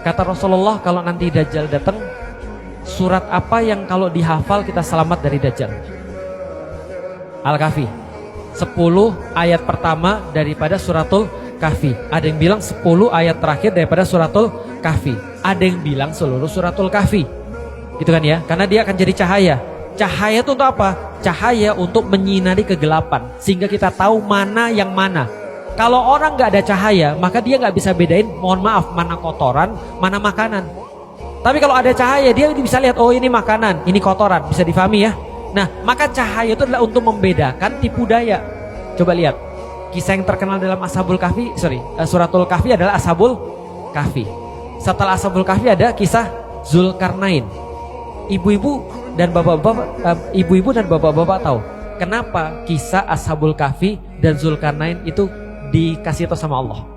Kata Rasulullah, kalau nanti Dajjal datang, surat apa yang kalau dihafal kita selamat dari Dajjal? Al-Kahfi. 10 ayat pertama daripada suratul Kahfi. Ada yang bilang 10 ayat terakhir daripada suratul Kahfi. Ada yang bilang seluruh suratul Kahfi. Gitu kan ya? Karena dia akan jadi cahaya. Cahaya itu untuk apa? Cahaya untuk menyinari kegelapan, sehingga kita tahu mana yang mana. Kalau orang gak ada cahaya, maka dia gak bisa bedain, mohon maaf, mana kotoran, mana makanan. Tapi kalau ada cahaya, dia bisa lihat, oh ini makanan, ini kotoran, bisa difahami ya. Nah, maka cahaya itu adalah untuk membedakan tipu daya. Coba lihat, kisah yang terkenal dalam suratul Kahfi adalah Ashabul Kahfi. Setelah Ashabul Kahfi ada kisah Zulkarnain. Ibu-ibu dan bapak-bapak tahu kenapa kisah Ashabul Kahfi dan Zulkarnain itu dikasih tahu sama Allah?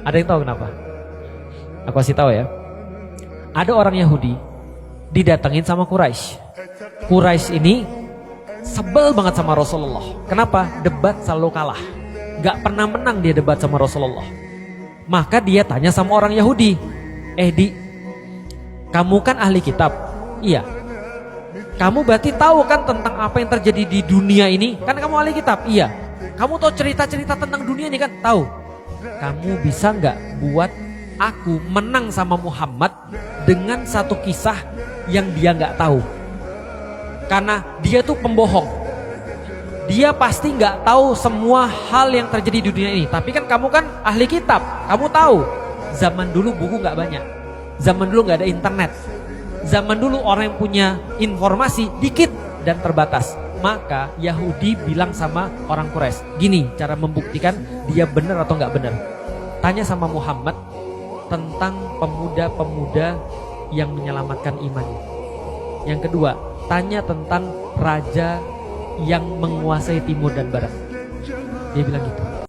Ada yang tahu kenapa? Aku kasih tahu ya. Ada orang Yahudi didatengin sama Quraisy. Quraisy ini sebel banget sama Rasulullah. Kenapa? Debat selalu kalah. Gak pernah menang dia debat sama Rasulullah. Maka dia tanya sama orang Yahudi, kamu kan ahli kitab? Iya. Kamu berarti tahu kan tentang apa yang terjadi di dunia ini? Kan kamu ahli kitab? Iya. Kamu tahu cerita-cerita tentang dunia ini kan? Tahu. Kamu bisa nggak buat aku menang sama Muhammad dengan satu kisah yang dia nggak tahu? Karena dia tuh pembohong. Dia pasti nggak tahu semua hal yang terjadi di dunia ini. Tapi kan kamu kan ahli kitab, kamu tahu. Zaman dulu buku nggak banyak. Zaman dulu nggak ada internet. Zaman dulu orang yang punya informasi dikit dan terbatas. Maka Yahudi bilang sama orang Quraisy, gini cara membuktikan dia benar atau nggak benar. Tanya sama Muhammad tentang pemuda-pemuda yang menyelamatkan imannya. Yang kedua, tanya tentang raja yang menguasai timur dan barat. Dia bilang gitu.